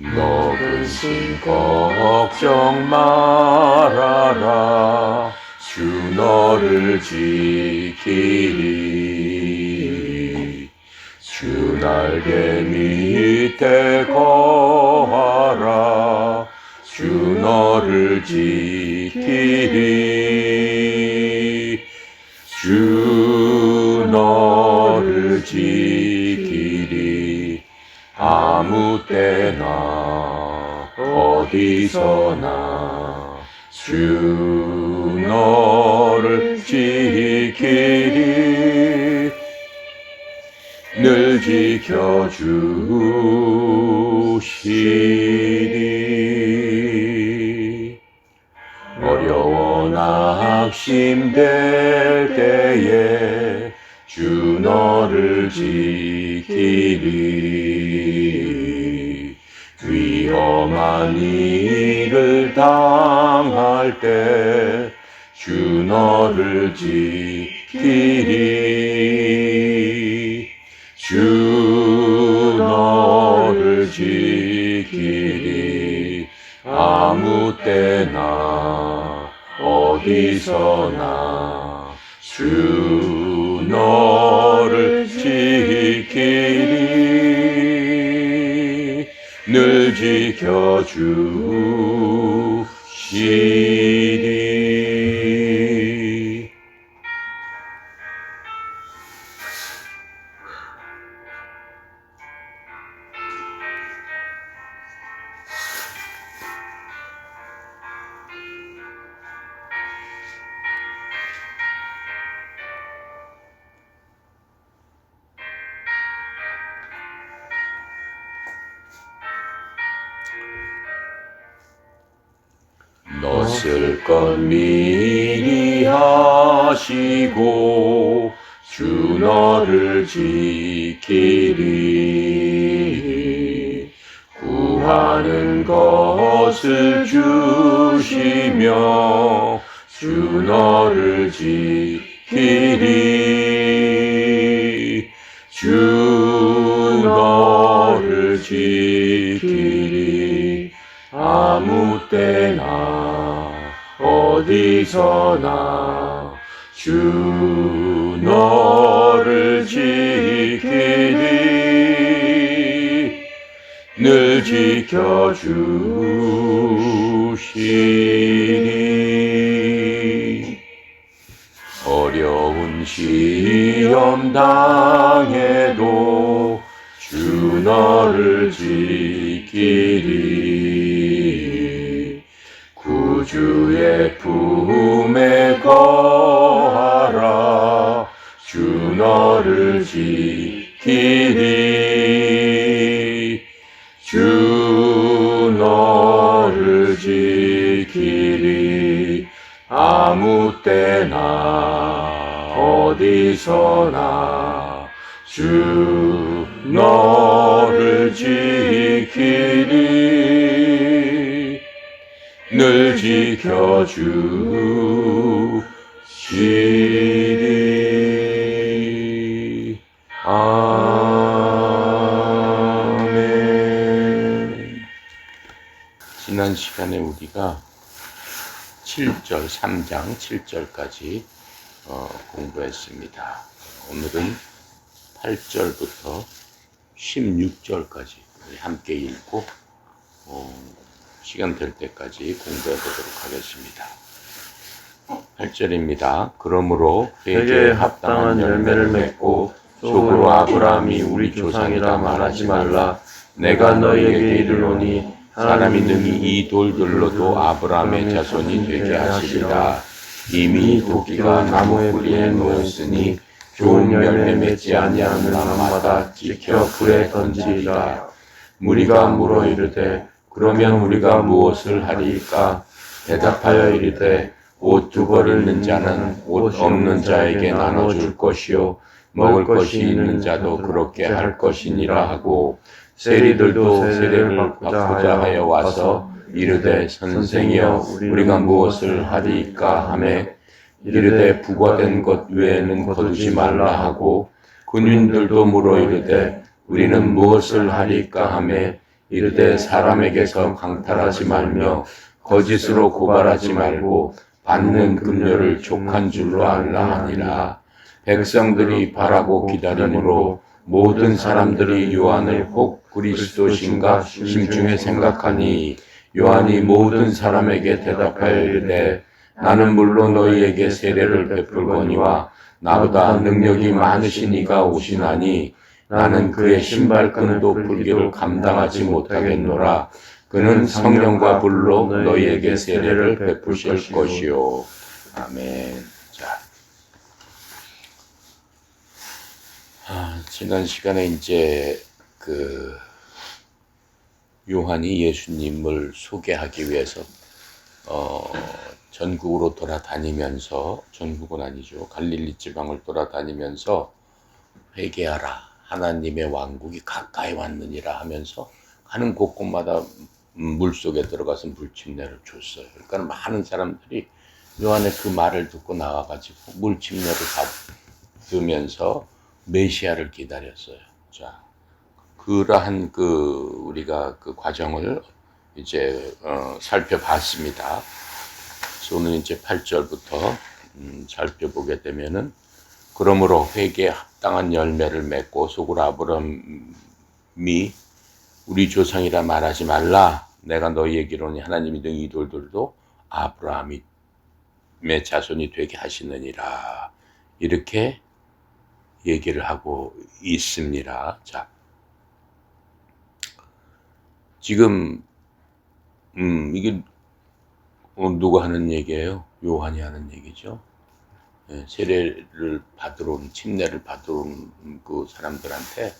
너 근심 걱정 말아라. 주 너를 지키리. 주 날개 밑에 거하라. 주 너를 지키리. 주 너를 지키리. 아무 때나 어디서나 주 너를 지키리. 늘 지켜주시리. 어려워 낙심될 때에 주 너를 지키리. 위험한 일을 당할 때 주 너를 지키리. 주 너를 지키리. 아무 때나 어디서나 주 너를 지키리. 늘 지켜주시리. 너 쓸 것 미리 하시고 주 너를 지키리. 구하는 것을 주시며 주 너를 지키리. 주 너를 지키리. 아무 때나 어디서나 주 너를 지키리. 늘 지켜주시리. 어려운 시험 당해도 주 너를 지키리. 구주의 품에 거하라. 주 너를 지키리. 주 너를 지키리. 아무 때나 어디서나 주 너를 지키리. 늘 지켜주시리. 아멘. 지난 시간에 우리가 7절, 3장 7절까지 공부했습니다. 오늘은 8절부터 16절까지 함께 읽고 시간 될 때까지 공부해 보도록 하겠습니다. 8절입니다. 그러므로 회개에 합당한 열매를 맺고 속으로 아브라함이 우리 조상이라 말하지 말라. 내가 너희에게 이르노니 사람이 능히 이 돌들로도 아브라함의 자손이 되게 하시리라. 이미 도끼가 나무 뿌리에 놓였으니 좋은 열매 맺지 아니하는 나무마다 지켜 불에 던지리라. 무리가 물어 이르되 그러면 우리가 무엇을 하리이까? 대답하여 이르되 옷 두 벌을 는 자는 옷 없는 자에게 나눠줄 것이요 먹을 것이 있는 자도 그렇게 할 것이니라 하고, 세리들도 세례를 받고자 하여 와서 이르되 선생이여 우리가 무엇을 하리이까 하매 이르되 부과된 것 외에는 거두지 말라 하고, 군인들도 물어 이르되 우리는 무엇을 하리이까 하매 이르되 사람에게서 강탈하지 말며 거짓으로 고발하지 말고 받는 급료를 족한 줄로 알라 하니라. 백성들이 바라고 기다림으로 모든 사람들이 요한을 혹 그리스도신가 심중에 생각하니 요한이 모든 사람에게 대답하여 이르되 나는 물론 너희에게 세례를 베풀거니와 나보다 능력이 많으신 이가 오시나니 나는 그의 신발끈도 풀기를 감당하지 못하겠노라. 그는 성령과 불로 너희에게 세례를 베푸실 것이요. 아멘. 자, 지난 시간에 이제 요한이 예수님을 소개하기 위해서 전국으로 돌아다니면서, 전국은 아니죠, 갈릴리 지방을 돌아다니면서 회개하라, 하나님의 왕국이 가까이 왔느니라 하면서 가는 곳곳마다 물속에 들어가서 물침례를 줬어요. 그러니까 많은 사람들이 요한의 그 말을 듣고 나와가지고 물침례를 받으면서 메시아를 기다렸어요. 자, 그러한 우리가 그 과정을 이제 살펴봤습니다. 오늘 이제 8절부터 살펴보게 되면은, 그러므로 회개에 합당한 열매를 맺고 속으로 아브라함이 우리 조상이라 말하지 말라. 내가 너희에게로니 하나님이 등 이 돌들도 아브라함의 자손이 되게 하시느니라. 이렇게 얘기를 하고 있습니다. 자, 지금 이게 누가 하는 얘기예요? 요한이 하는 얘기죠. 세례를 받으러 온, 침례를 받으러 온 그 사람들한테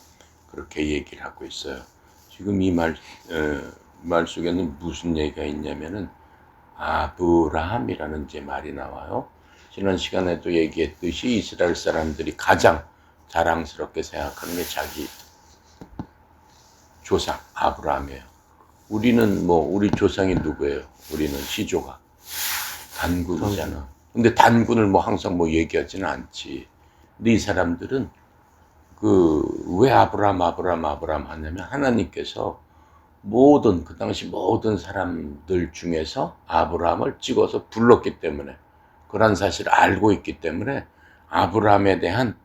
그렇게 얘기를 하고 있어요. 지금 이 말 속에는 무슨 얘기가 있냐면은 아브라함이라는 제 말이 나와요. 지난 시간에도 얘기했듯이 이스라엘 사람들이 가장 자랑스럽게 생각하는 게 자기 조상 아브라함이에요. 우리는 우리 조상이 누구예요? 우리는 시조가 단군이잖아. 근데 단군을 항상 얘기하지는 않지. 근데 이 사람들은 왜 아브라함 하냐면, 하나님께서 그 당시 모든 사람들 중에서 아브라함을 찍어서 불렀기 때문에, 그런 사실을 알고 있기 때문에 아브라함에 대한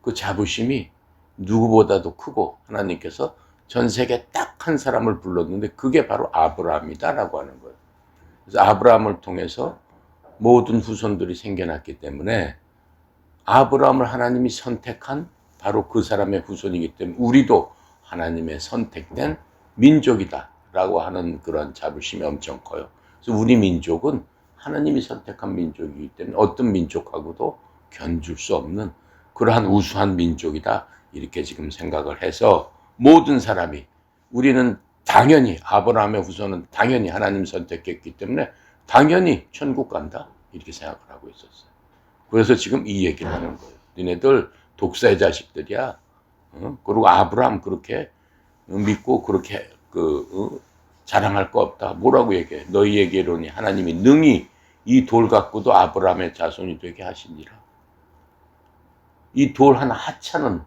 그 자부심이 누구보다도 크고, 하나님께서 전 세계 딱 한 사람을 불렀는데 그게 바로 아브라함이다라고 하는 거예요. 그래서 아브라함을 통해서 모든 후손들이 생겨났기 때문에 아브라함을 하나님이 선택한 바로 그 사람의 후손이기 때문에 우리도 하나님의 선택된 민족이다라고 하는 그런 자부심이 엄청 커요. 그래서 우리 민족은 하나님이 선택한 민족이기 때문에 어떤 민족하고도 견줄 수 없는 그러한 우수한 민족이다, 이렇게 지금 생각을 해서 모든 사람이, 우리는 당연히 아브라함의 후손은 당연히 하나님 선택했기 때문에 당연히 천국 간다, 이렇게 생각을 하고 있었어요. 그래서 지금 이 얘기를 하는 거예요. 니네들 독사의 자식들이야. 그리고 아브라함 그렇게 믿고 그렇게 자랑할 거 없다. 뭐라고 얘기해? 너희에게로니 하나님이 능히 이 돌 갖고도 아브라함의 자손이 되게 하시니라. 이 돌 하나 하찮은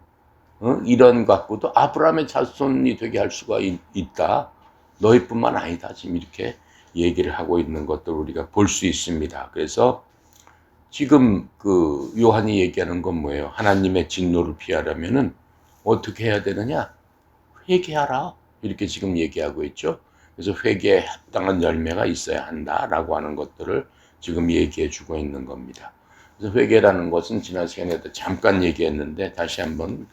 이런 갖고도 아브라함의 자손이 되게 할 수가 있다. 너희뿐만 아니다. 지금 이렇게 얘기를 하고 있는 것들 우리가 볼 수 있습니다. 그래서 지금 요한이 얘기하는 건 뭐예요? 하나님의 진노를 피하려면은 어떻게 해야 되느냐? 회개하라. 이렇게 지금 얘기하고 있죠. 그래서 회개에 합당한 열매가 있어야 한다라고 하는 것들을 지금 얘기해 주고 있는 겁니다. 그래서 회개라는 것은 지난 시간에도 잠깐 얘기했는데 다시 한번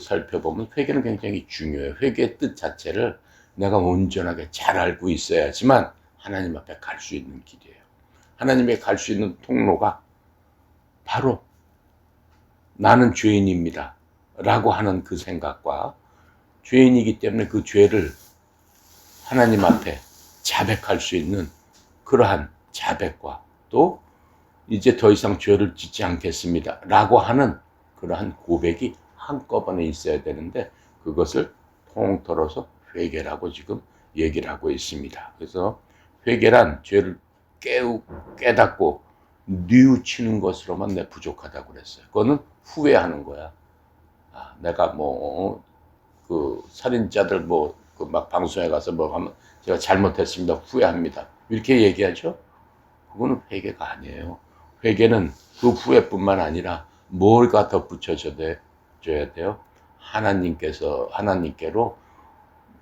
살펴보면 회개는 굉장히 중요해요. 회개의 뜻 자체를 내가 온전하게 잘 알고 있어야지만 하나님 앞에 갈 수 있는 길이에요. 하나님에 갈 수 있는 통로가 바로 나는 죄인입니다 라고 하는 그 생각과, 죄인이기 때문에 그 죄를 하나님 앞에 자백할 수 있는 그러한 자백과, 또 이제 더 이상 죄를 짓지 않겠습니다 라고 하는 그러한 고백이 한꺼번에 있어야 되는데, 그것을 통틀어서 회개라고 지금 얘기를 하고 있습니다. 그래서 회개란 죄를 깨닫고 뉘우치는 것으로만 내 부족하다고 그랬어요. 그거는 후회하는 거야. 내가 살인자들 그 막 방송에 가서 뭐 하면 제가 잘못했습니다. 후회합니다. 이렇게 얘기하죠? 그거는 회개가 아니에요. 회개는 그 후회뿐만 아니라 뭘가 덧붙여줘야 돼요? 하나님께로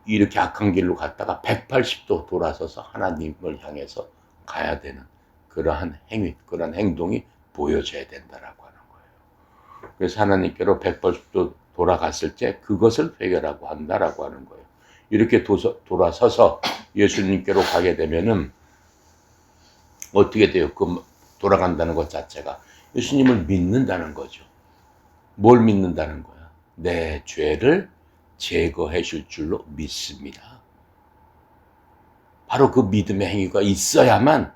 이렇게 악한 길로 갔다가 180도 돌아서서 하나님을 향해서 가야 되는 그러한 행위, 그러한 행동이 보여져야 된다라고 하는 거예요. 그래서 하나님께로 180도 돌아갔을 때 그것을 회개라고 한다라고 하는 거예요. 이렇게 돌아서서 예수님께로 가게 되면은 어떻게 돼요? 그 돌아간다는 것 자체가 예수님을 믿는다는 거죠. 뭘 믿는다는 거야? 내 죄를 제거해 줄 줄로 믿습니다. 바로 그 믿음의 행위가 있어야만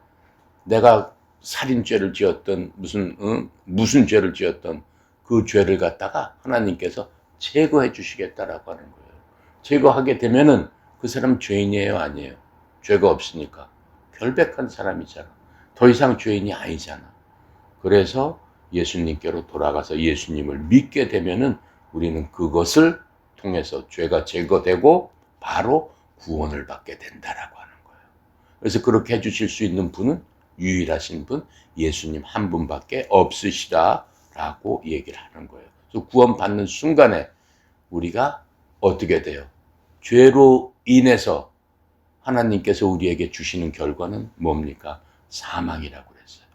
내가 살인죄를 지었던 무슨 죄를 지었던 그 죄를 갖다가 하나님께서 제거해 주시겠다라고 하는 거예요. 제거하게 되면은 그 사람 죄인이에요, 아니에요? 죄가 없으니까 결백한 사람이잖아. 더 이상 죄인이 아니잖아. 그래서 예수님께로 돌아가서 예수님을 믿게 되면은 우리는 그것을 통해서 죄가 제거되고 바로 구원을 받게 된다라고 하는 거예요. 그래서 그렇게 해주실 수 있는 분은 유일하신 분 예수님 한 분밖에 없으시다라고 얘기를 하는 거예요. 그래서 구원받는 순간에 우리가 어떻게 돼요? 죄로 인해서 하나님께서 우리에게 주시는 결과는 뭡니까? 사망이라고 그랬어요.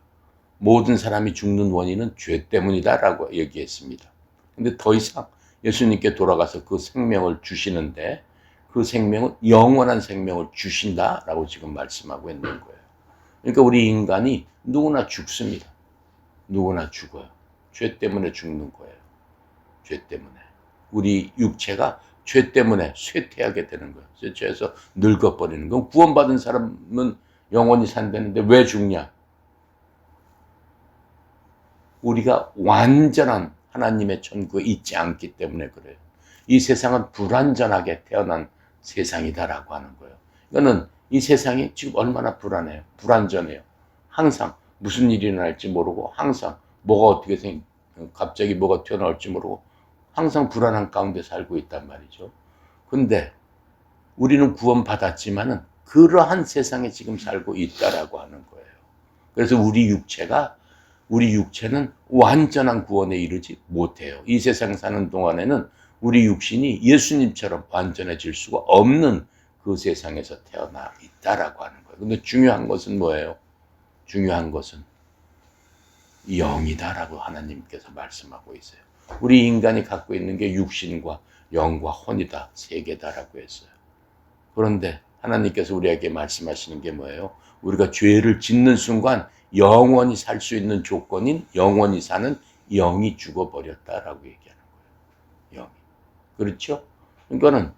모든 사람이 죽는 원인은 죄 때문이다라고 얘기했습니다. 근데 더 이상 예수님께 돌아가서 그 생명을 주시는데 그 생명은 영원한 생명을 주신다라고 지금 말씀하고 있는 거예요. 그러니까 우리 인간이 누구나 죽습니다. 누구나 죽어요. 죄 때문에 죽는 거예요. 죄 때문에. 우리 육체가 죄 때문에 쇠퇴하게 되는 거예요. 죄에서 늙어버리는 건 구원받은 사람은 영원히 산다는데 왜 죽냐? 우리가 완전한 하나님의 천국에 있지 않기 때문에 그래요. 이 세상은 불완전하게 태어난 세상이다라고 하는 거예요. 이거는 이 세상이 지금 얼마나 불안해요. 불완전해요. 항상 무슨 일이 일어날지 모르고 항상 뭐가 어떻게 갑자기 뭐가 튀어나올지 모르고 항상 불안한 가운데 살고 있단 말이죠. 근데 우리는 구원받았지만은 그러한 세상에 지금 살고 있다라고 하는 거예요. 그래서 우리 육체는 완전한 구원에 이르지 못해요. 이 세상 사는 동안에는 우리 육신이 예수님처럼 완전해질 수가 없는 그 세상에서 태어나 있다라고 하는 거예요. 근데 중요한 것은 뭐예요? 중요한 것은 영이다라고 하나님께서 말씀하고 있어요. 우리 인간이 갖고 있는 게 육신과 영과 혼이다. 세 개다라고 했어요. 그런데 하나님께서 우리에게 말씀하시는 게 뭐예요? 우리가 죄를 짓는 순간 영원히 살 수 있는 조건인 영원히 사는 영이 죽어버렸다라고 얘기하는 거예요. 영이. 그렇죠? 그러니까는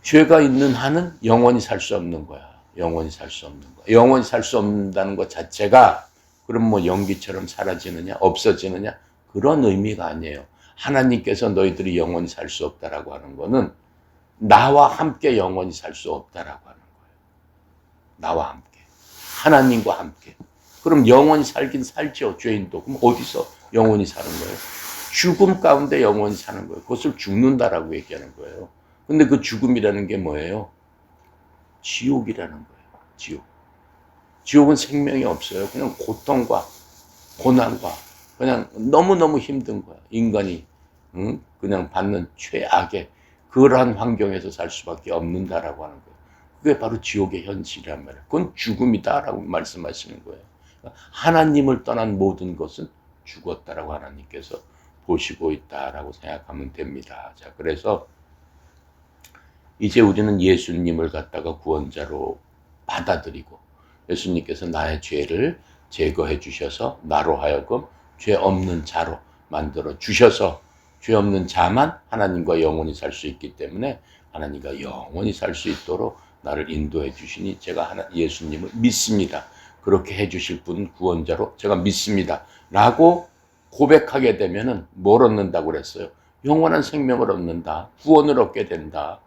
죄가 있는 한은 영원히 살 수 없는 거야. 영원히 살 수 없는 거야. 영원히 살 수 없다는 것 자체가 그럼 뭐 연기처럼 사라지느냐, 없어지느냐 그런 의미가 아니에요. 하나님께서 너희들이 영원히 살 수 없다라고 하는 거는 나와 함께 영원히 살 수 없다라고 하는 거예요. 나와 함께. 하나님과 함께. 그럼 영원히 살긴 살죠. 죄인도. 그럼 어디서 영원히 사는 거예요? 죽음 가운데 영원히 사는 거예요. 그것을 죽는다라고 얘기하는 거예요. 근데 그 죽음이라는 게 뭐예요? 지옥이라는 거예요. 지옥. 지옥은 생명이 없어요. 그냥 고통과 고난과 그냥 너무너무 힘든 거야. 인간이 그냥 받는 최악의 그러한 환경에서 살 수밖에 없는다라고 하는 거예요. 그게 바로 지옥의 현실이란 말이에요. 그건 죽음이다라고 말씀하시는 거예요. 하나님을 떠난 모든 것은 죽었다라고 하나님께서 보시고 있다라고 생각하면 됩니다. 자, 그래서 이제 우리는 예수님을 갖다가 구원자로 받아들이고 예수님께서 나의 죄를 제거해 주셔서 나로 하여금 죄 없는 자로 만들어 주셔서 죄 없는 자만 하나님과 영원히 살 수 있기 때문에 하나님과 영원히 살 수 있도록 나를 인도해 주시니 제가 예수님을 믿습니다. 그렇게 해 주실 분 구원자로 제가 믿습니다. 라고 고백하게 되면은 뭘 얻는다고 그랬어요? 영원한 생명을 얻는다. 구원을 얻게 된다.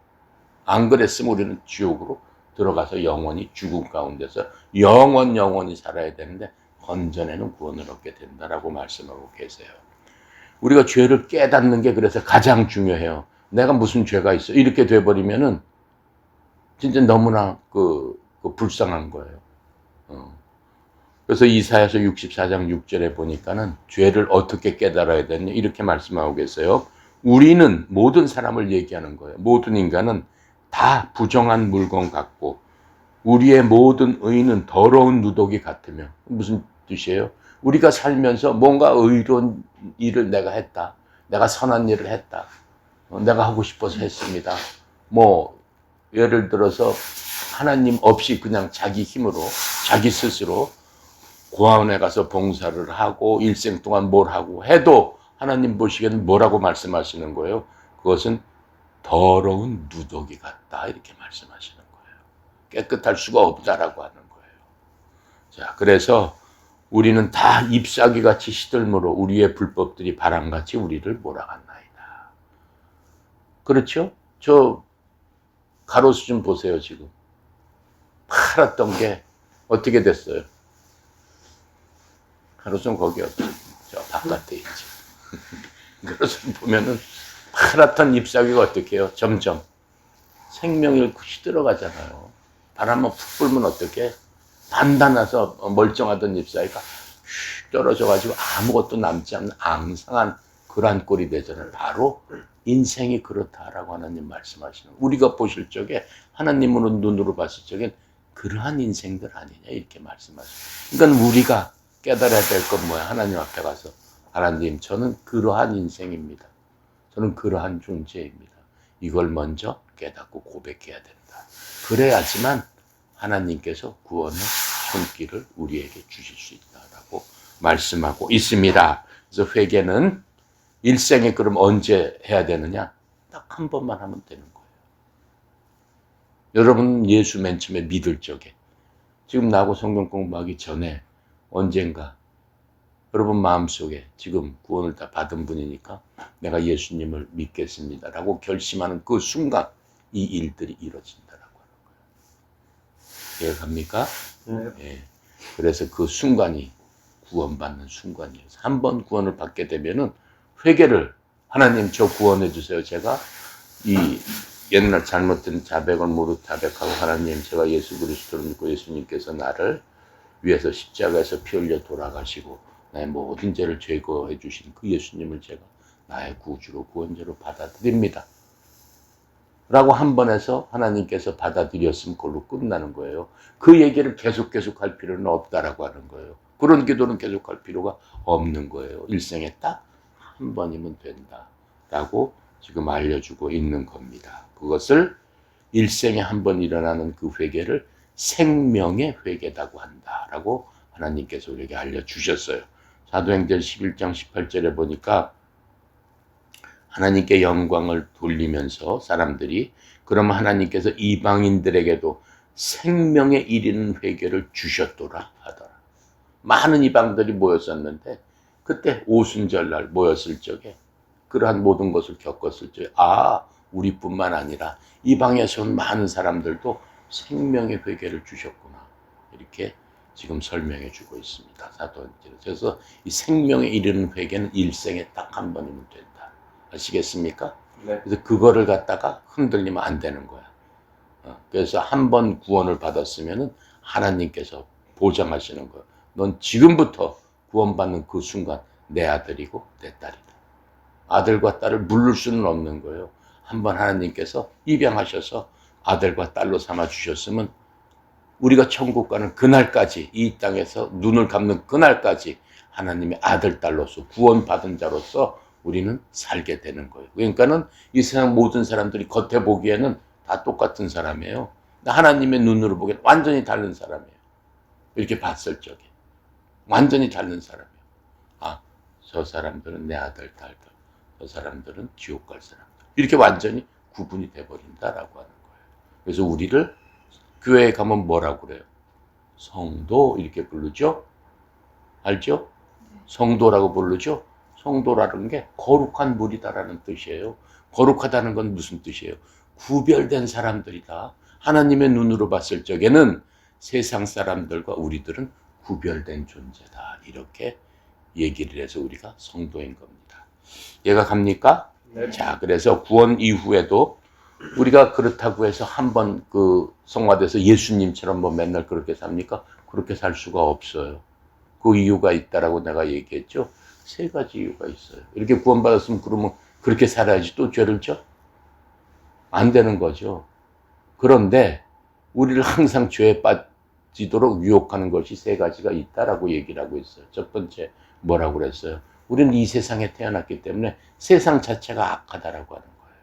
안 그랬으면 우리는 지옥으로 들어가서 영원히 죽음 가운데서 영원히 살아야 되는데 건전에는 구원을 얻게 된다라고 말씀하고 계세요. 우리가 죄를 깨닫는 게 그래서 가장 중요해요. 내가 무슨 죄가 있어. 이렇게 돼버리면은 진짜 너무나 불쌍한 거예요. 그래서 이사야서 64장 6절에 보니까는 죄를 어떻게 깨달아야 되느냐 이렇게 말씀하고 계세요. 우리는 모든 사람을 얘기하는 거예요. 모든 인간은 다 부정한 물건 같고 우리의 모든 의는 더러운 누더기 같으며. 무슨 뜻이에요? 우리가 살면서 뭔가 의로운 일을 내가 했다. 내가 선한 일을 했다. 내가 하고 싶어서 했습니다. 뭐 예를 들어서 하나님 없이 그냥 자기 힘으로 자기 스스로 고아원에 가서 봉사를 하고 일생 동안 뭘 하고 해도 하나님 보시기에는 뭐라고 말씀하시는 거예요? 그것은 더러운 누더기 같다 이렇게 말씀하시는 거예요. 깨끗할 수가 없다라고 하는 거예요. 자, 그래서 우리는 다 잎사귀같이 시들므로 우리의 불법들이 바람같이 우리를 몰아갔나이다. 그렇죠? 저 가로수 좀 보세요. 지금 파랗던 게 어떻게 됐어요? 가로수는 거기 없지. 저 바깥에 있지. 가로수 보면은 파랗던 잎사귀가 어떻게 해요? 점점 생명을 잃고 시들어가잖아요. 바람만 푹 불면 어떻게? 단단해서 멀쩡하던 잎사귀가 떨어져가지고 아무것도 남지 않는 앙상한 그러한 꼴이 되잖아요. 바로 인생이 그렇다라고 하나님 말씀하시는 거예요. 우리가 보실 적에 하나님으로 눈으로 봤을 적엔 그러한 인생들 아니냐 이렇게 말씀하시죠. 그러니까 우리가 깨달아야 될 건 뭐야? 하나님 앞에 가서 하나님 저는 그러한 인생입니다. 저는 그러한 존재입니다. 이걸 먼저 깨닫고 고백해야 된다. 그래야지만 하나님께서 구원의 손길을 우리에게 주실 수 있다라고 말씀하고 있습니다. 그래서 회개는 일생에 그럼 언제 해야 되느냐? 딱 한 번만 하면 되는 거예요. 여러분 예수 맨 처음에 믿을 적에 지금 나하고 성경 공부하기 전에 언젠가 여러분 마음속에 지금 구원을 다 받은 분이니까 내가 예수님을 믿겠습니다라고 결심하는 그 순간 이 일들이 이루어진다라고 하는 거예요. 이해갑니까? 네. 그래서 그 순간이 구원받는 순간이에요. 한 번 구원을 받게 되면은 회개를 하나님 저 구원해 주세요. 제가 이 옛날 잘못된 자백을 모두 자백하고 하나님 제가 예수 그리스도를 믿고 예수님께서 나를 위해서 십자가에서 피 흘려 돌아가시고 나의 모든 죄를 제거해 주신 그 예수님을 제가 나의 구주로 구원자로 받아들입니다. 라고 한 번 해서 하나님께서 받아들였으면 그걸로 끝나는 거예요. 그 얘기를 계속 할 필요는 없다라고 하는 거예요. 그런 기도는 계속할 필요가 없는 거예요. 일생에 딱 한 번이면 된다라고 지금 알려주고 있는 겁니다. 그것을 일생에 한 번 일어나는 그 회개를 생명의 회개라고 한다라고 하나님께서 우리에게 알려주셨어요. 사도행전 11장 18절에 보니까 하나님께 영광을 돌리면서 사람들이 그러면 하나님께서 이방인들에게도 생명에 이르는 회개를 주셨더라 하더라. 많은 이방들이 모였었는데 그때 오순절날 모였을 적에 그러한 모든 것을 겪었을 적에 우리뿐만 아니라 이방에서 온 많은 사람들도 생명의 회개를 주셨구나 이렇게 지금 설명해 주고 있습니다. 사도행전. 그래서 이 생명에 이르는 회개는 일생에 딱 한 번이면 된다. 아시겠습니까? 네. 그래서 그거를 갖다가 흔들리면 안 되는 거야. 그래서 한 번 구원을 받았으면은 하나님께서 보장하시는 거야. 넌 지금부터 구원받는 그 순간 내 아들이고 내 딸이다. 아들과 딸을 물릴 수는 없는 거예요. 한번 하나님께서 입양하셔서 아들과 딸로 삼아 주셨으면 우리가 천국 가는 그날까지 이 땅에서 눈을 감는 그날까지 하나님의 아들, 딸로서 구원받은 자로서 우리는 살게 되는 거예요. 그러니까는 이 세상 모든 사람들이 겉에 보기에는 다 똑같은 사람이에요. 하나님의 눈으로 보기에는 완전히 다른 사람이에요. 이렇게 봤을 적에 완전히 다른 사람이에요. 저 사람들은 내 아들, 딸들, 저 사람들은 지옥 갈 사람들. 이렇게 완전히 구분이 돼버린다라고 하는 거예요. 그래서 우리를 교회에 가면 뭐라고 그래요? 성도 이렇게 부르죠? 알죠? 성도라고 부르죠? 성도라는 게 거룩한 무리다라는 뜻이에요. 거룩하다는 건 무슨 뜻이에요? 구별된 사람들이다. 하나님의 눈으로 봤을 적에는 세상 사람들과 우리들은 구별된 존재다. 이렇게 얘기를 해서 우리가 성도인 겁니다. 이해가 갑니까? 네. 자, 그래서 구원 이후에도 우리가 그렇다고 해서 한번 그 성화돼서 예수님처럼 뭐 맨날 그렇게 삽니까? 그렇게 살 수가 없어요. 그 이유가 있다라고 내가 얘기했죠. 세 가지 이유가 있어요. 이렇게 구원받았으면 그러면 그렇게 살아야지 또 죄를 져? 안 되는 거죠. 그런데 우리를 항상 죄에 빠지도록 유혹하는 것이 세 가지가 있다라고 얘기를 하고 있어요. 첫 번째 뭐라고 그랬어요? 우리는 이 세상에 태어났기 때문에 세상 자체가 악하다라고 하는 거예요.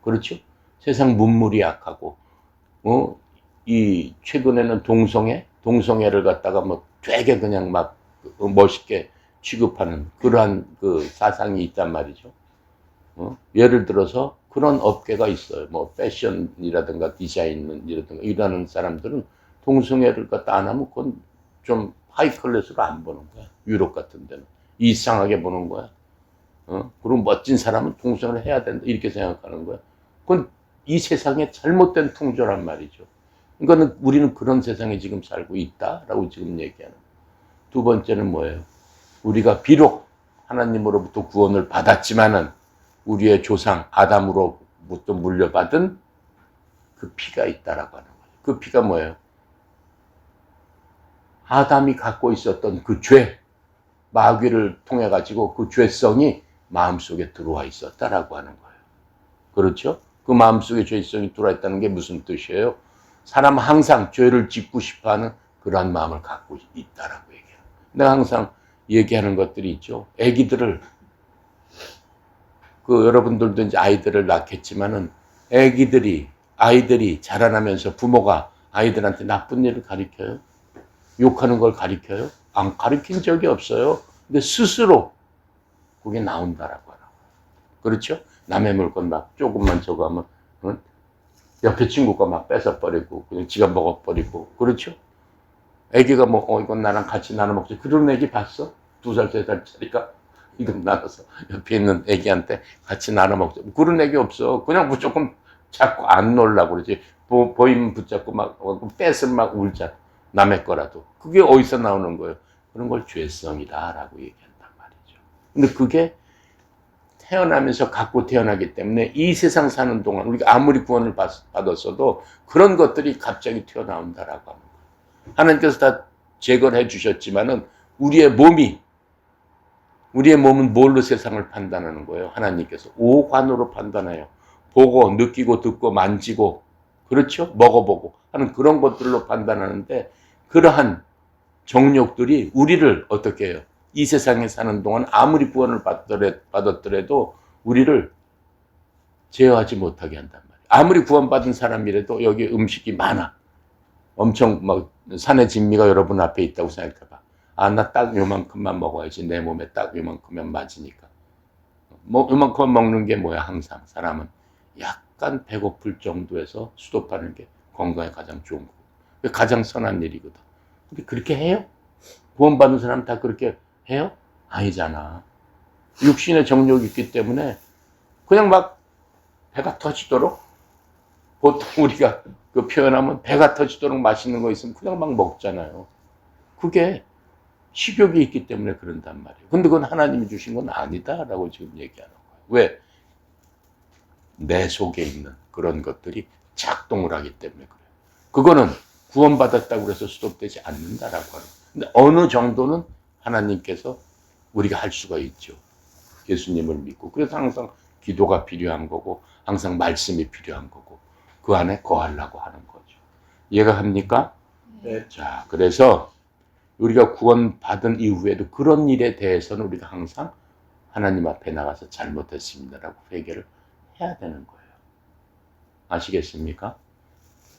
그렇죠? 세상 문물이 악하고, 이 최근에는 동성애를 갖다가 뭐 되게 그냥 막 멋있게 취급하는 그러한 그 사상이 있단 말이죠. 예를 들어서 그런 업계가 있어요. 뭐 패션이라든가 디자인이라든가 이러는 사람들은 동성애를 갖다 안 하면 그건 좀 하이 클래스로 안 보는 거야. 유럽 같은 데는 이상하게 보는 거야. 그리고 멋진 사람은 동성애를 해야 된다 이렇게 생각하는 거야. 그건 이 세상의 잘못된 풍조란 말이죠. 그러니까 우리는 그런 세상에 지금 살고 있다라고 지금 얘기하는 거예요. 두 번째는 뭐예요? 우리가 비록 하나님으로부터 구원을 받았지만은 우리의 조상 아담으로부터 물려받은 그 피가 있다라고 하는 거예요. 그 피가 뭐예요? 아담이 갖고 있었던 그 죄, 마귀를 통해 가지고 그 죄성이 마음속에 들어와 있었다라고 하는 거예요. 그렇죠? 그 마음속에 죄성이 들어와 있다는 게 무슨 뜻이에요? 사람은 항상 죄를 짓고 싶어하는 그러한 마음을 갖고 있다라고 얘기해요. 내가 항상 얘기하는 것들이 있죠. 아기들을 여러분들도 이제 아이들을 낳겠지만은 아이들이 자라나면서 부모가 아이들한테 나쁜 일을 가르쳐요? 욕하는 걸 가르쳐요? 안 가르친 적이 없어요. 근데 스스로 그게 나온다라고 하는 거예요. 그렇죠? 남의 물건 막 조금만 저거 하면 옆에 친구가 막 뺏어버리고 그냥 지가 먹어버리고 그렇죠? 애기가 뭐 이건 나랑 같이 나눠 먹지 그런 애기 봤어? 2살, 3살짜리가 이건 나눠서 옆에 있는 애기한테 같이 나눠 먹자 그런 애기 없어. 그냥 무조건 자꾸 안 놀라고 그러지. 보이면 붙잡고 막 뺏으면 막 울잖아. 남의 거라도. 그게 어디서 나오는 거예요? 그런 걸 죄성이다라고 얘기한단 말이죠. 근데 그게 태어나면서 갖고 태어나기 때문에 이 세상 사는 동안 우리가 아무리 구원을 받았어도 그런 것들이 갑자기 튀어나온다라고 하는 거예요. 하나님께서 다 제거를 해주셨지만은 우리의 몸은 뭘로 세상을 판단하는 거예요? 하나님께서 오관으로 판단해요. 보고 느끼고 듣고 만지고 그렇죠? 먹어보고 하는 그런 것들로 판단하는데 그러한 정욕들이 우리를 어떻게 해요? 이 세상에 사는 동안 아무리 구원을 받았더라도 우리를 제어하지 못하게 한단 말이에요. 아무리 구원받은 사람이라도 여기 음식이 많아. 엄청 막 산의 진미가 여러분 앞에 있다고 생각해봐. 나 딱 요만큼만 먹어야지. 내 몸에 딱 요만큼만 맞으니까. 뭐 요만큼 먹는 게 뭐야? 항상 사람은 약간 배고플 정도에서 수도하는 게 건강에 가장 좋은 거고 가장 선한 일이거든. 근데 그렇게 해요? 구원받은 사람 다 그렇게 해요? 아니잖아. 육신의 정욕이 있기 때문에 그냥 막 배가 터지도록 보통 우리가 그 표현하면 배가 터지도록 맛있는 거 있으면 그냥 막 먹잖아요. 그게 식욕이 있기 때문에 그런단 말이에요. 근데 그건 하나님이 주신 건 아니다라고 지금 얘기하는 거예요. 왜? 내 속에 있는 그런 것들이 작동을 하기 때문에 그래요. 그거는 구원받았다고 해서 수독되지 않는다라고 하는 거예요. 근데 어느 정도는 하나님께서 우리가 할 수가 있죠. 예수님을 믿고. 그래서 항상 기도가 필요한 거고 항상 말씀이 필요한 거고 그 안에 거하려고 하는 거죠. 이해가 갑니까? 네. 자, 그래서 우리가 구원받은 이후에도 그런 일에 대해서는 우리가 항상 하나님 앞에 나가서 잘못했습니다라고 회개를 해야 되는 거예요. 아시겠습니까?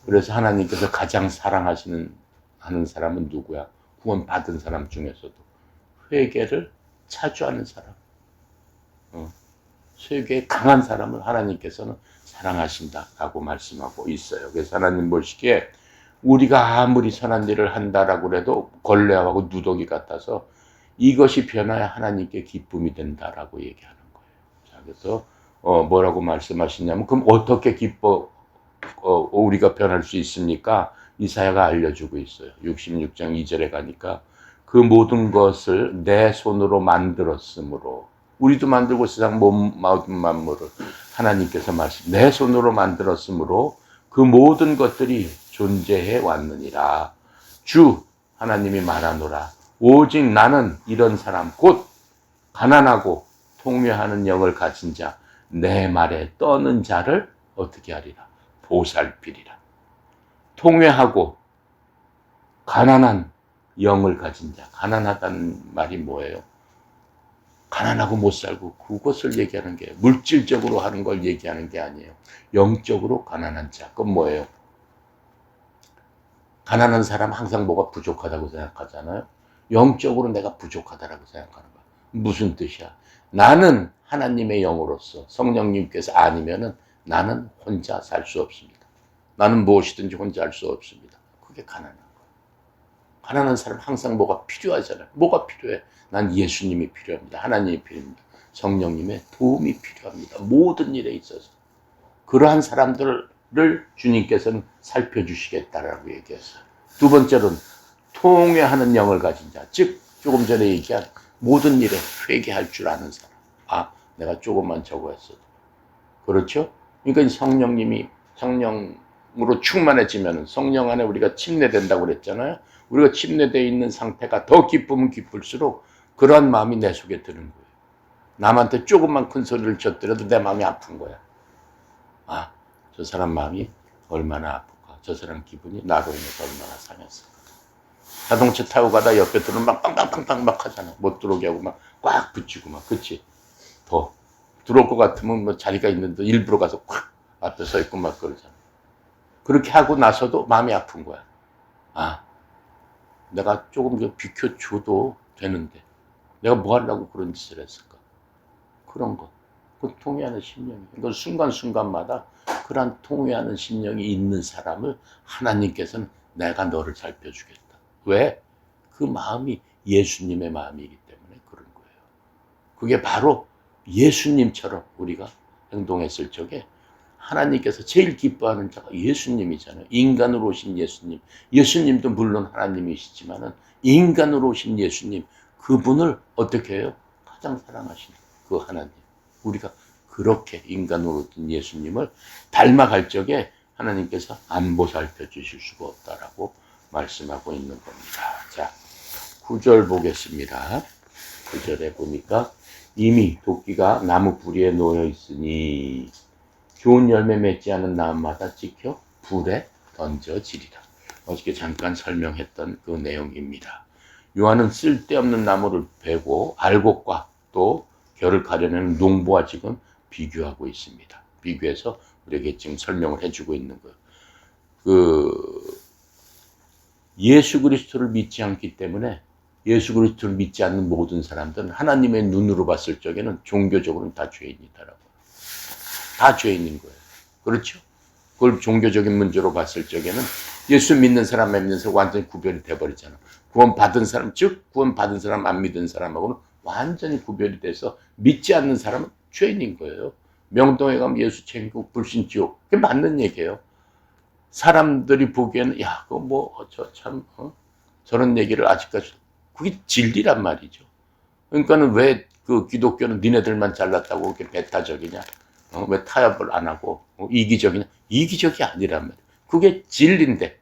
그래서 하나님께서 가장 사랑하시는 사람은 누구야? 구원받은 사람 중에서도 회개를 자주 하는 사람, 회개에 강한 사람을 하나님께서는 사랑하신다라고 말씀하고 있어요. 그래서 하나님 보시기에 우리가 아무리 선한 일을 한다라고 해도 걸레하고 누더기 같아서 이것이 변화야 하나님께 기쁨이 된다라고 얘기하는 거예요. 자, 그래서 뭐라고 말씀하시냐면 그럼 어떻게 우리가 변할 수 있습니까? 이사야가 알려주고 있어요. 66장 2절에 가니까 그 모든 것을 내 손으로 만들었으므로 우리도 만들고 세상 모든 만물을 하나님께서 내 손으로 만들었으므로 그 모든 것들이 존재해 왔느니라. 주 하나님이 말하노라. 오직 나는 이런 사람 곧 가난하고 통회하는 영을 가진 자, 내 말에 떠는 자를 어떻게 하리라? 보살피리라. 통회하고 가난한 영을 가진 자. 가난하다는 말이 뭐예요? 가난하고 못 살고 그것을 얘기하는 게, 물질적으로 하는 걸 얘기하는 게 아니에요. 영적으로 가난한 자. 그건 뭐예요? 가난한 사람 항상 뭐가 부족하다고 생각하잖아요. 영적으로 내가 부족하다라고 생각하는 거야. 무슨 뜻이야? 나는 하나님의 영으로서 성령님께서 아니면은 나는 혼자 살 수 없습니다. 나는 무엇이든지 혼자 할 수 없습니다. 그게 가난한 거야. 가난한 사람 항상 뭐가 필요하잖아요. 뭐가 필요해? 난 예수님이 필요합니다. 하나님이 필요합니다. 성령님의 도움이 필요합니다. 모든 일에 있어서. 그러한 사람들을 주님께서는 살펴주시겠다라고 얘기했어요. 두 번째로는 통회하는 영을 가진 자. 즉 조금 전에 얘기한 모든 일에 회개할 줄 아는 사람. 아, 내가 조금만 저거 했어도. 그렇죠? 그러니까 성령으로 충만해지면 성령 안에 우리가 침례된다고 그랬잖아요. 우리가 침례되어 있는 상태가 더 기쁘면 기쁠수록 그러한 마음이 내 속에 드는 거예요. 남한테 조금만 큰 소리를 쳤더라도 내 마음이 아픈 거야. 아, 저 사람 마음이 얼마나 아플까. 저 사람 기분이 나로 인해서 얼마나 상했을까. 자동차 타고 가다 옆에 들어오면 막 빵빵빵빵 막 하잖아. 못 들어오게 하고 막 꽉 붙이고 막. 그치? 더 들어올 것 같으면 뭐 자리가 있는데 일부러 가서 꽉 앞에 서 있고 막 그러잖아. 그렇게 하고 나서도 마음이 아픈 거야. 아, 내가 조금 더 비켜줘도 되는데 내가 뭐 하려고 그런 짓을 했을까. 그런 거. 그 통회하는 심령이. 이건 순간순간마다 그런 통회하는 심령이 있는 사람을 하나님께서는 내가 너를 살펴주겠다. 왜? 그 마음이 예수님의 마음이기 때문에 그런 거예요. 그게 바로 예수님처럼 우리가 행동했을 적에 하나님께서 제일 기뻐하는 자가 예수님이잖아요. 인간으로 오신 예수님. 예수님도 물론 하나님이시지만은 인간으로 오신 예수님. 그분을 어떻게 해요? 가장 사랑하시는 그 하나님. 우리가 그렇게 인간으로 오신 예수님을 닮아갈 적에 하나님께서 안 보살펴 주실 수가 없다라고 말씀하고 있는 겁니다. 자, 9절 보겠습니다. 9절에 보니까 이미 도끼가 나무 뿌리에 놓여 있으니 좋은 열매 맺지 않은 나무마다 찍혀 불에 던져지리라. 어저께 잠깐 설명했던 그 내용입니다. 요한은 쓸데없는 나무를 베고 알곡과 또 결을 가려내는 농부와 지금 비교하고 있습니다. 비교해서 우리에게 지금 설명을 해주고 있는 거예요. 예수 그리스도를 믿지 않기 때문에 예수 그리스도를 믿지 않는 모든 사람들은 하나님의 눈으로 봤을 적에는 종교적으로는 다 죄인이다라고. 다 죄인인 거예요. 그렇죠? 그걸 종교적인 문제로 봤을 적에는 예수 믿는 사람, 안 믿는 사람 완전히 구별이 돼버리잖아. 구원받은 사람, 즉 구원받은 사람, 안 믿은 사람하고는 완전히 구별이 돼서 믿지 않는 사람은 죄인인 거예요. 명동에 가면 예수 챙기고 불신 지옥. 그게 맞는 얘기예요. 사람들이 보기에는 야, 그거 뭐 저런 얘기를 아직까지, 그게 진리란 말이죠. 그러니까는 왜 그 기독교는 니네들만 잘났다고 그렇게 배타적이냐? 왜 타협을 안 하고 이기적이냐? 이기적이 아니란 말이에요. 그게 진리인데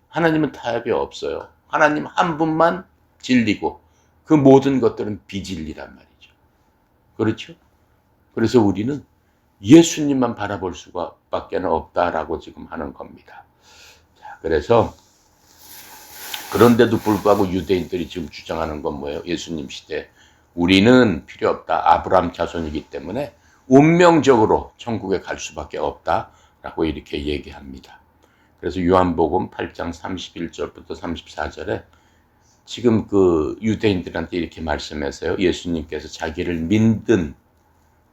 하나님은 타협이 없어요. 하나님 한 분만 진리고 그 모든 것들은 비진리란 말이죠. 그렇죠? 그래서 우리는 예수님만 바라볼 수가 밖에는 없다라고 지금 하는 겁니다. 자, 그래서 그런데도 불구하고 유대인들이 지금 주장하는 건 뭐예요? 예수님 시대 우리는 필요 없다. 아브라함 자손이기 때문에 운명적으로 천국에 갈 수밖에 없다라고 이렇게 얘기합니다. 그래서 요한복음 8장 31절부터 34절에 지금 그 유대인들한테 이렇게 말씀하세요. 예수님께서 자기를 믿는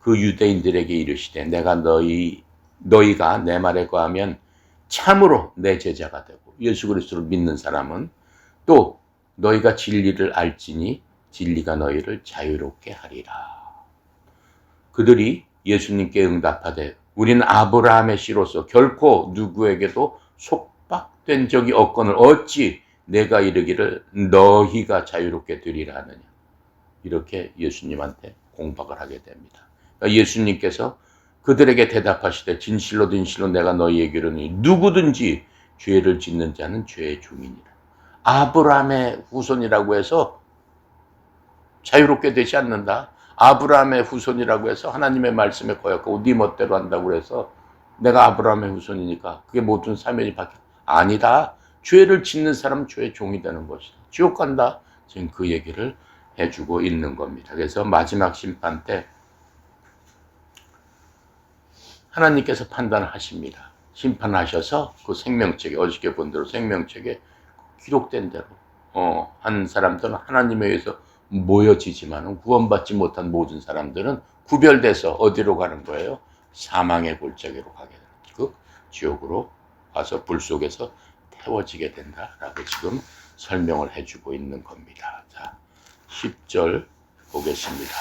그 유대인들에게 이르시되 내가 너희가 내 말에 거하면 참으로 내 제자가 되고 예수 그리스도를 믿는 사람은 또 너희가 진리를 알지니 진리가 너희를 자유롭게 하리라. 그들이 예수님께 응답하되 우리는 아브라함의 씨로서 결코 누구에게도 속박된 적이 없거늘 어찌 내가 이르기를 너희가 자유롭게 되리라 하느냐. 이렇게 예수님한테 공박을 하게 됩니다. 그러니까 예수님께서 그들에게 대답하시되 진실로 진실로 내가 너희에게 이르노니 누구든지 죄를 짓는 자는 죄의 종이니라. 아브라함의 후손이라고 해서 자유롭게 되지 않는다. 아브라함의 후손이라고 해서 하나님의 말씀에 거역하고 네 멋대로 한다고 해서 내가 아브라함의 후손이니까 그게 모든 사면이 바뀌어. 아니다. 죄를 짓는 사람은 죄의 종이 되는 것이다. 지옥 간다. 지금 그 얘기를 해주고 있는 겁니다. 그래서 마지막 심판 때 하나님께서 판단을 하십니다. 심판하셔서 그 생명책에, 어저께 본 대로 생명책에 기록된 대로 한 사람들은 하나님에 의해서 모여지지만 구원받지 못한 모든 사람들은 구별돼서 어디로 가는 거예요? 사망의 골짜기로 가게 되는 그 지옥으로 가서 불 속에서 태워지게 된다라고 지금 설명을 해주고 있는 겁니다. 자, 10절 보겠습니다.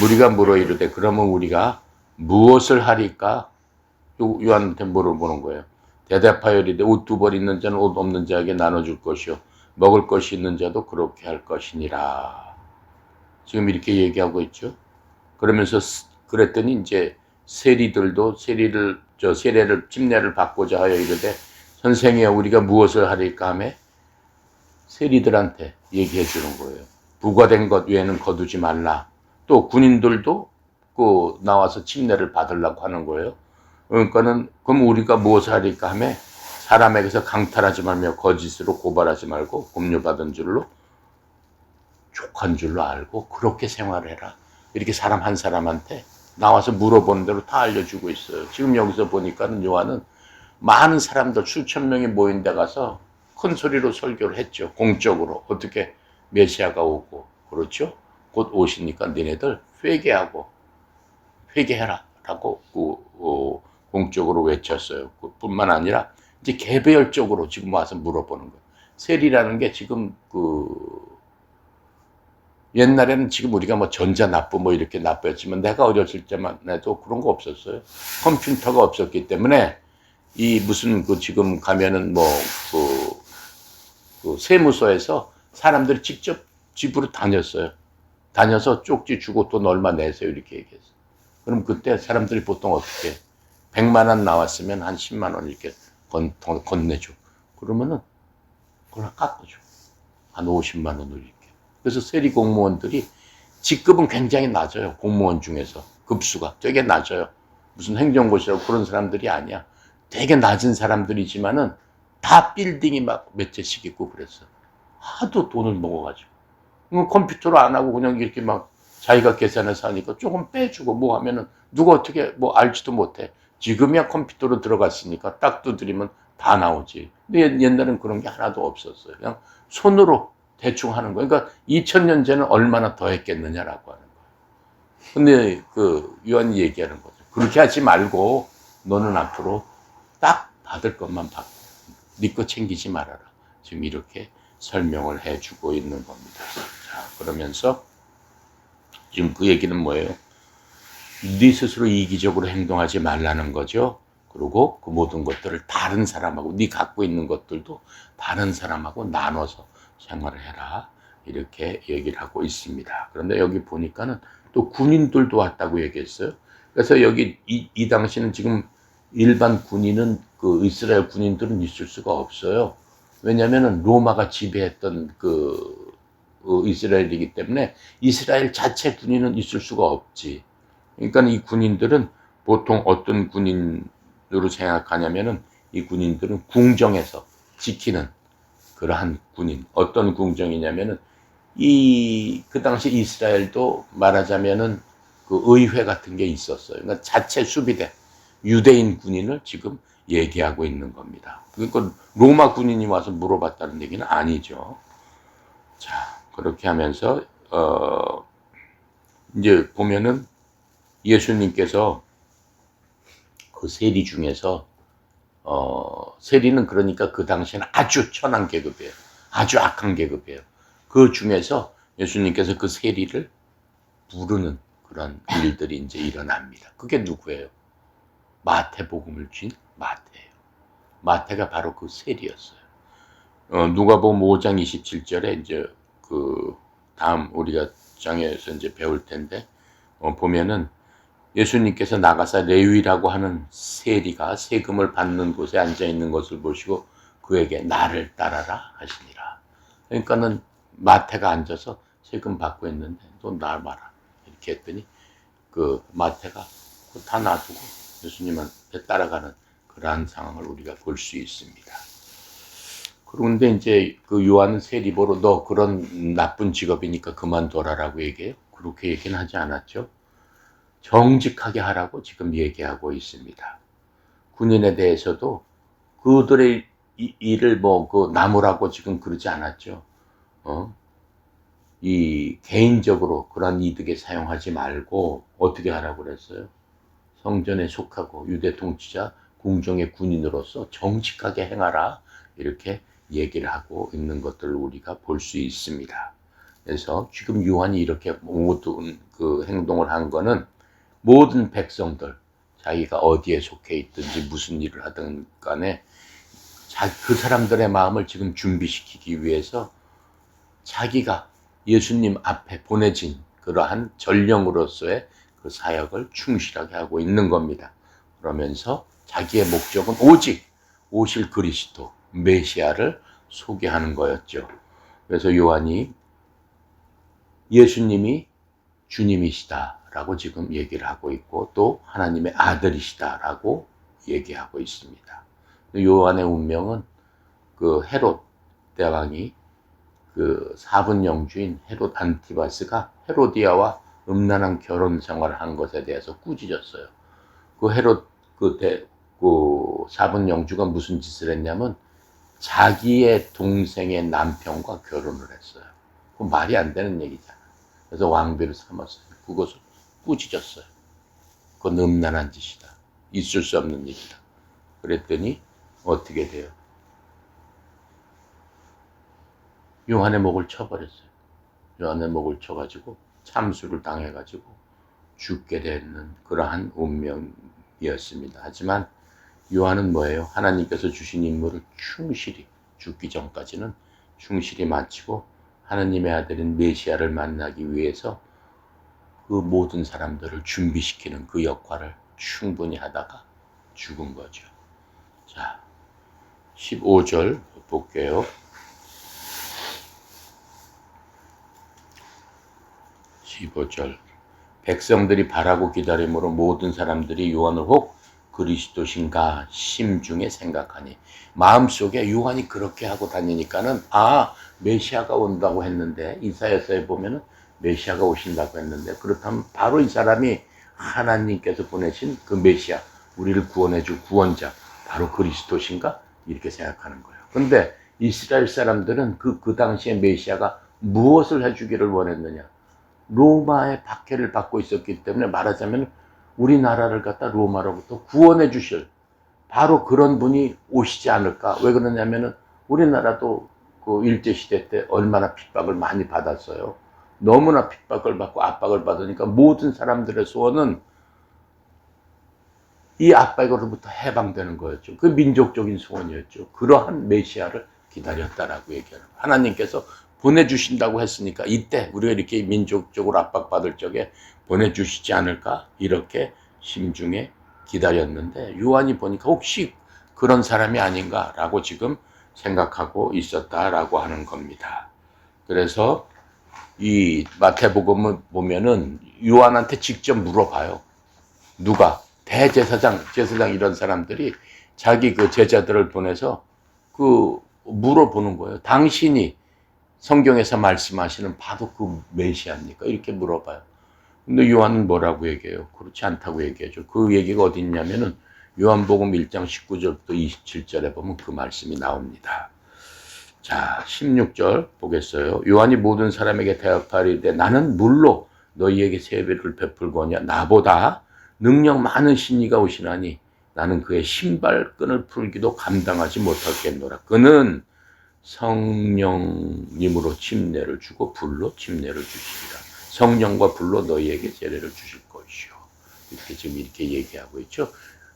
무리가 물어 이르되 그러면 우리가 무엇을 하리까? 요한한테 물어보는 거예요. 대답하여 이르되 옷 두 벌 있는 자는 옷 없는 자에게 나눠줄 것이요 먹을 것이 있는 자도 그렇게 할 것이니라. 지금 이렇게 얘기하고 있죠. 그러면서 그랬더니 이제 세리들도 세례를 침례를 받고자 하여 이르되 선생이여 우리가 무엇을 하리까 하며 세리들한테 얘기해 주는 거예요. 부과된 것 외에는 거두지 말라. 또 군인들도 그 나와서 침례를 받으려고 하는 거예요. 그러니까는 그럼 우리가 무엇을 하리까 하며 사람에게서 강탈하지 말며 거짓으로 고발하지 말고 법률받은 줄로 족한 줄로 알고 그렇게 생활해라. 이렇게 사람 한 사람한테 나와서 물어보는 대로 다 알려주고 있어요. 지금 여기서 보니까는 요한은 많은 사람들 수천 명이 모인 데 가서 큰 소리로 설교를 했죠. 공적으로 어떻게 메시아가 오고 그렇죠. 곧 오시니까 너네들 회개해라 라고 공적으로 외쳤어요. 뿐만 아니라 이제 개별적으로 지금 와서 물어보는 거예요. 세리라는 게 지금 옛날에는 지금 우리가 뭐 전자납부 뭐 이렇게 납부했지만 내가 어렸을 때만 해도 그런 거 없었어요. 컴퓨터가 없었기 때문에 이 무슨 지금 가면은 세무서에서 사람들이 직접 집으로 다녔어요. 다녀서 쪽지 주고 돈 얼마 내세요 이렇게 얘기했어요. 그럼 그때 사람들이 보통 어떻게 100만 원 나왔으면 한 10만 원 이렇게 건네줘. 그러면은 그걸 깎아줘. 한 50만 원을 이렇게. 그래서 세리 공무원들이 직급은 굉장히 낮아요. 공무원 중에서 급수가 되게 낮아요. 무슨 행정고시라고 그런 사람들이 아니야. 되게 낮은 사람들이지만은 다 빌딩이 막 몇 채씩 있고 그랬어. 하도 돈을 먹어가지고. 컴퓨터로 안 하고 그냥 이렇게 막 자기가 계산해서 하니까 조금 빼주고 뭐 하면은 누가 어떻게 뭐 알지도 못해. 지금이야 컴퓨터로 들어갔으니까 딱 두드리면 다 나오지. 근데 옛날엔 그런 게 하나도 없었어요. 그냥 손으로 대충 하는 거예요. 그러니까 2000년 전에는 얼마나 더 했겠느냐라고 하는 거예요. 근데 요한이 얘기하는 거죠. 그렇게 하지 말고 너는 앞으로 딱 받을 것만 받고 네 거 챙기지 말아라. 지금 이렇게 설명을 해주고 있는 겁니다. 자, 그러면서 지금 그 얘기는 뭐예요? 네 스스로 이기적으로 행동하지 말라는 거죠. 그리고 그 모든 것들을 다른 사람하고 네 갖고 있는 것들도 다른 사람하고 나눠서 생활을 해라. 이렇게 얘기를 하고 있습니다. 그런데 여기 보니까는 또 군인들도 왔다고 얘기했어요. 그래서 여기 이 당시는 지금 일반 군인은 이스라엘 군인들은 있을 수가 없어요. 왜냐면은 로마가 지배했던 이스라엘이기 때문에 이스라엘 자체 군인은 있을 수가 없지. 그러니까 이 군인들은 보통 어떤 군인으로 생각하냐면은 이 군인들은 궁정에서 지키는 그러한 군인. 어떤 궁정이냐면은 그 당시 이스라엘도 말하자면은 의회 같은 게 있었어요. 그러니까 자체 수비대 유대인 군인을 지금 얘기하고 있는 겁니다. 그러니까 로마 군인이 와서 물어봤다는 얘기는 아니죠. 자, 그렇게 하면서 이제 보면은 예수님께서 그 세리 중에서 세리는 그러니까 그 당시에는 아주 천한 계급이에요. 아주 악한 계급이에요. 그 중에서 예수님께서 그 세리를 부르는 그런 일들이 이제 일어납니다. 그게 누구예요? 마태복음을 쥔 마태예요. 마태가 바로 그 세리였어요. 누가복음 5장 27절에 이제 다음 우리가 16장에서 이제 배울 텐데, 보면은 예수님께서 나가사 레위라고 하는 세리가 세금을 받는 곳에 앉아 있는 것을 보시고 그에게 나를 따라라 하시니라. 그러니까는 마태가 앉아서 세금 받고 있는데 너 날 봐라 이렇게 했더니 그 마태가 다 놔두고 예수님한테 따라가는 그러한 상황을 우리가 볼 수 있습니다. 그런데 이제 그 요한은 세리보로 너 그런 나쁜 직업이니까 그만둬라라고 얘기해요. 그렇게 얘기는 하지 않았죠. 정직하게 하라고 지금 얘기하고 있습니다. 군인에 대해서도 그들의 일을 그 나무라고 지금 그러지 않았죠. 이 개인적으로 그런 이득에 사용하지 말고 어떻게 하라고 그랬어요? 성전에 속하고 유대 통치자 궁정의 군인으로서 정직하게 행하라 이렇게 얘기를 하고 있는 것들을 우리가 볼 수 있습니다. 그래서 지금 요한이 이렇게 모든 그 행동을 한 거는 모든 백성들 자기가 어디에 속해 있든지 무슨 일을 하든 간에 그 사람들의 마음을 지금 준비시키기 위해서 자기가 예수님 앞에 보내진 그러한 전령으로서의 그 사역을 충실하게 하고 있는 겁니다. 그러면서 자기의 목적은 오직 오실 그리스도 메시아를 소개하는 거였죠. 그래서 요한이 예수님이 주님이시다라고 지금 얘기를 하고 있고 또 하나님의 아들이시다라고 얘기하고 있습니다. 요한의 운명은 그 헤롯 대왕이 그 4분 영주인 헤롯 안티바스가 헤로디아와 음란한 결혼 생활을 한 것에 대해서 꾸짖었어요. 그 헤롯 그 4분 영주가 무슨 짓을 했냐면 자기의 동생의 남편과 결혼을 했어요. 그 말이 안 되는 얘기잖아. 그래서 왕비를 삼았어요. 그것을 꾸짖었어요. 그건 음란한 짓이다. 있을 수 없는 일이다. 그랬더니 어떻게 돼요? 요한의 목을 쳐버렸어요. 요한의 목을 쳐가지고 참수를 당해가지고 죽게 되는 그러한 운명이었습니다. 하지만 요한은 뭐예요? 하나님께서 주신 임무를 충실히 죽기 전까지는 충실히 마치고 하나님의 아들인 메시아를 만나기 위해서 그 모든 사람들을 준비시키는 그 역할을 충분히 하다가 죽은 거죠. 자, 15절 볼게요. 15절 백성들이 바라고 기다림으로 모든 사람들이 요한을 혹 그리스도신가 심중에 생각하니 마음속에 요한이 그렇게 하고 다니니까는 메시아가 온다고 했는데 이사야서에 보면은 메시아가 오신다고 했는데 그렇다면 바로 이 사람이 하나님께서 보내신 그 메시아 우리를 구원해줄 구원자 바로 그리스도신가 이렇게 생각하는 거예요. 근데 이스라엘 사람들은 그 당시에 메시아가 무엇을 해주기를 원했느냐? 로마의 박해를 받고 있었기 때문에 말하자면 우리나라를 갖다 로마로부터 구원해 주실 바로 그런 분이 오시지 않을까. 왜 그러냐면은 우리나라도 그 일제시대 때 얼마나 핍박을 많이 받았어요. 너무나 핍박을 받고 압박을 받으니까 모든 사람들의 소원은 이 압박으로부터 해방되는 거였죠. 그 민족적인 소원이었죠. 그러한 메시아를 기다렸다라고 얘기하는 하나님께서 보내주신다고 했으니까 이때 우리가 이렇게 민족적으로 압박받을 적에 보내주시지 않을까 이렇게 심중에 기다렸는데 요한이 보니까 혹시 그런 사람이 아닌가라고 지금 생각하고 있었다라고 하는 겁니다. 그래서 이 마태복음을 보면은 요한한테 직접 물어봐요. 누가? 대제사장 이런 사람들이 자기 그 제자들을 보내서 그 물어보는 거예요. 당신이 성경에서 말씀하시는 바로 그 메시아입니까? 이렇게 물어봐요. 근데 요한은 뭐라고 얘기해요? 그렇지 않다고 얘기하죠. 그 얘기가 어디 있냐면은 요한복음 1장 19절부터 27절에 보면 그 말씀이 나옵니다. 자, 16절 보겠어요. 요한이 모든 사람에게 대답하리되 나는 물로 너희에게 세배를 베풀거냐 나보다 능력 많은 신이가 오시나니 나는 그의 신발끈을 풀기도 감당하지 못하겠노라. 그는 성령님으로 침례를 주고 불로 침례를 주시리라. 성령과 불로 너희에게 세례를 주실 것이요. 이렇게 지금 이렇게 얘기하고 있죠.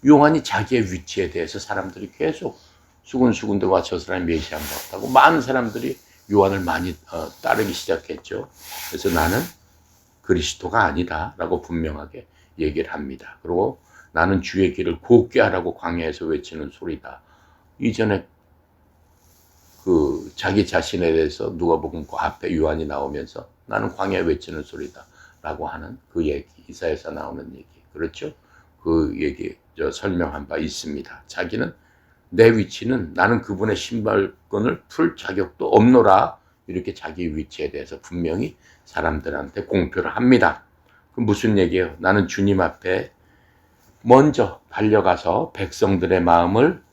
요한이 자기의 위치에 대해서 사람들이 계속 수군수군대 와 저 사람이 메시아인 것 같다고 많은 사람들이 요한을 많이 따르기 시작했죠. 그래서 나는 그리스도가 아니다 라고 분명하게 얘기를 합니다. 그리고 나는 주의 길을 곱게 하라고 광야에서 외치는 소리다. 이전에 그 자기 자신에 대해서 누가복음 그 앞에 요한이 나오면서 나는 광야에 외치는 소리다 라고 하는 그 얘기, 이사야에서 나오는 얘기, 그렇죠? 그 얘기 설명한 바 있습니다. 자기는 내 위치는 나는 그분의 신발끈을 풀 자격도 없노라, 이렇게 자기 위치에 대해서 분명히 사람들한테 공표를 합니다. 그 무슨 얘기예요? 나는 주님 앞에 먼저 달려가서 백성들의 마음을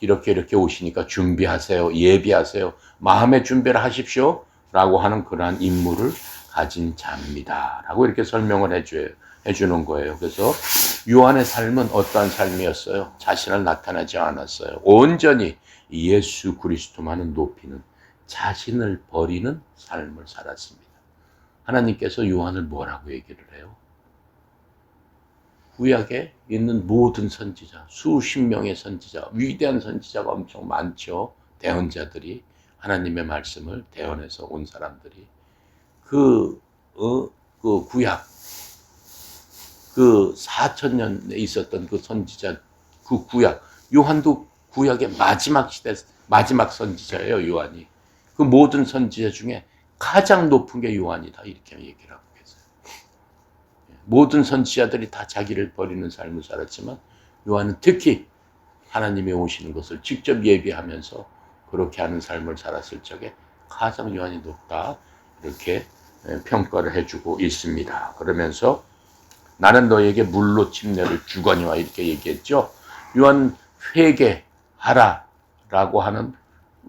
이렇게 오시니까 준비하세요, 예비하세요, 마음의 준비를 하십시오 라고 하는 그러한 임무를 가진 자입니다 라고 이렇게 설명을 해주는 거예요. 그래서 요한의 삶은 어떠한 삶이었어요? 자신을 나타내지 않았어요. 온전히 예수 그리스도만을 높이는, 자신을 버리는 삶을 살았습니다. 하나님께서 요한을 뭐라고 얘기를 해요? 구약에 있는 모든 선지자, 수십 명의 선지자, 위대한 선지자가 엄청 많죠. 대언자들이, 하나님의 말씀을 대언해서 온 사람들이 그 구약, 그 4,000년에 있었던 그 선지자, 그 구약, 요한도 구약의 마지막 시대, 마지막 선지자예요, 요한이. 그 모든 선지자 중에 가장 높은 게 요한이다, 이렇게 얘기를 하고 계세요. 모든 선지자들이 다 자기를 버리는 삶을 살았지만 요한은 특히 하나님이 오시는 것을 직접 예비하면서 그렇게 하는 삶을 살았을 적에 가장 요한이 높다, 이렇게 평가를 해주고 있습니다. 그러면서 나는 너에게 물로 침례를 주거니와 이렇게 얘기했죠. 요한 회개하라 라고 하는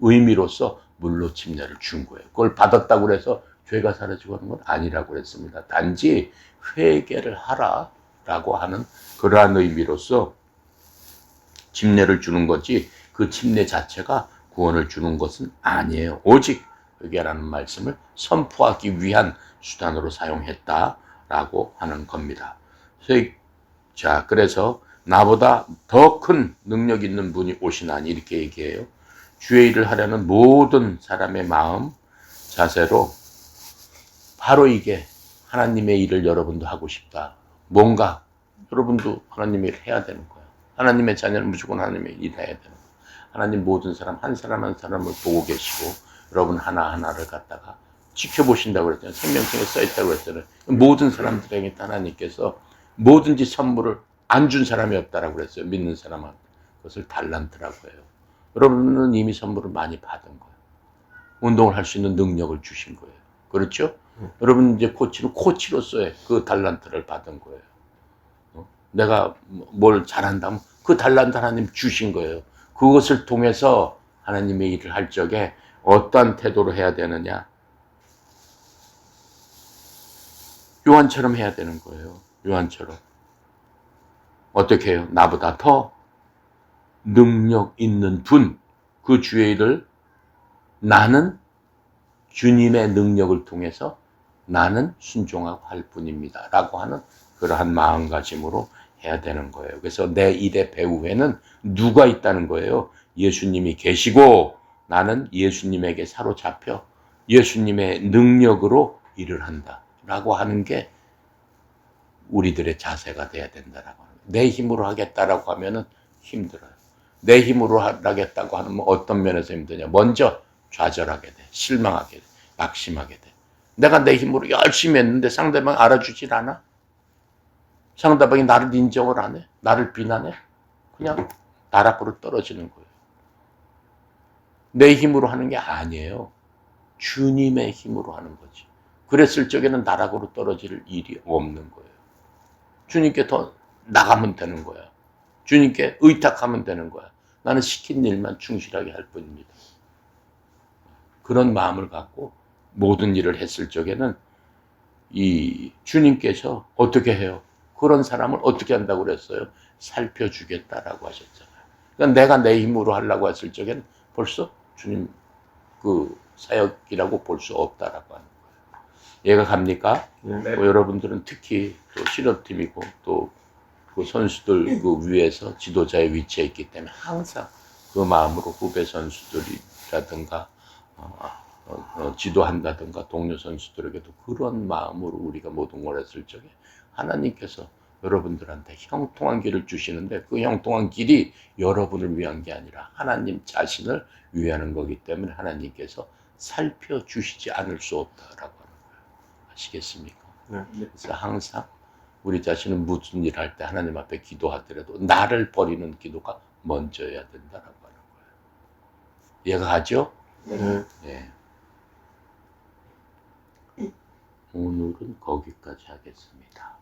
의미로서 물로 침례를 준 거예요. 그걸 받았다고 해서 죄가 사라지고 하는 건 아니라고 그랬습니다. 단지 회개를 하라 라고 하는 그러한 의미로서 침례를 주는 거지, 그 침례 자체가 구원을 주는 것은 아니에요. 오직 회개라는 말씀을 선포하기 위한 수단으로 사용했다라고 하는 겁니다. 자, 그래서 나보다 더 큰 능력 있는 분이 오시나니 이렇게 얘기해요. 주의 일을 하려는 모든 사람의 마음, 자세로 바로 이게 하나님의 일을 여러분도 하고 싶다. 뭔가 여러분도 하나님의 일을 해야 되는 거예요. 하나님의 자녀는 무조건 하나님의 일을 해야 되는 거예요. 하나님 모든 사람, 한 사람 한 사람을 보고 계시고 여러분 하나하나를 갖다가 지켜보신다고 그랬잖아요. 생명책에 써있다고 그랬잖아요. 모든 사람들에게 하나님께서 뭐든지 선물을 안 준 사람이 없다라고 그랬어요. 믿는 사람한테. 그것을 달란트라고 해요. 여러분은 이미 선물을 많이 받은 거예요. 운동을 할 수 있는 능력을 주신 거예요. 그렇죠? 여러분 이제 코치는 코치로서의 그 달란트를 받은 거예요. 내가 뭘 잘한다면 그 달란트 하나님 주신 거예요. 그것을 통해서 하나님의 일을 할 적에 어떠한 태도로 해야 되느냐? 요한처럼 해야 되는 거예요. 요한처럼. 어떻게 해요? 나보다 더 능력 있는 분, 그 주의 일을 나는 주님의 능력을 통해서 나는 순종하고 할 뿐입니다 라고 하는 그러한 마음가짐으로 해야 되는 거예요. 그래서 내 일의 배후에는 누가 있다는 거예요? 예수님이 계시고 나는 예수님에게 사로잡혀 예수님의 능력으로 일을 한다 라고 하는 게 우리들의 자세가 돼야 된다라고 하는 거예요. 내 힘으로 하겠다라고 하면은 힘들어요. 내 힘으로 하겠다고 하면 어떤 면에서 힘드냐? 먼저 좌절하게 돼, 실망하게 돼, 낙심하게 돼. 내가 내 힘으로 열심히 했는데 상대방이 알아주질 않아? 상대방이 나를 인정을 안 해? 나를 비난해? 그냥 나락으로 떨어지는 거예요. 내 힘으로 하는 게 아니에요. 주님의 힘으로 하는 거지. 그랬을 적에는 나락으로 떨어질 일이 없는 거예요. 주님께 더 나가면 되는 거야. 주님께 의탁하면 되는 거야. 나는 시킨 일만 충실하게 할 뿐입니다. 그런 마음을 갖고 모든 일을 했을 적에는 이 주님께서 어떻게 해요? 그런 사람을 어떻게 한다고 그랬어요? 살펴주겠다라고 하셨잖아요. 그러니까 내가 내 힘으로 하려고 했을 적에는 벌써 주님 그 사역이라고 볼 수 없다라고 하는 거예요. 이해가 갑니까? 네. 여러분들은 특히 또 실업팀이고 또 그 선수들 그 위에서 지도자의 위치에 있기 때문에 항상 그 마음으로 후배 선수들이라든가 지도한다든가 동료 선수들에게도 그런 마음으로 우리가 모든 걸 했을 적에 하나님께서 여러분들한테 형통한 길을 주시는데 그 형통한 길이 여러분을 위한 게 아니라 하나님 자신을 위하는 거기 때문에 하나님께서 살펴주시지 않을 수 없다라고 하는 거예요. 아시겠습니까? 네. 그래서 항상 우리 자신은 무슨 일 할 때 하나님 앞에 기도하더라도 나를 버리는 기도가 먼저여야 된다라고 하는 거예요. 이해가 가죠? 네. 네. 오늘은 거기까지 하겠습니다.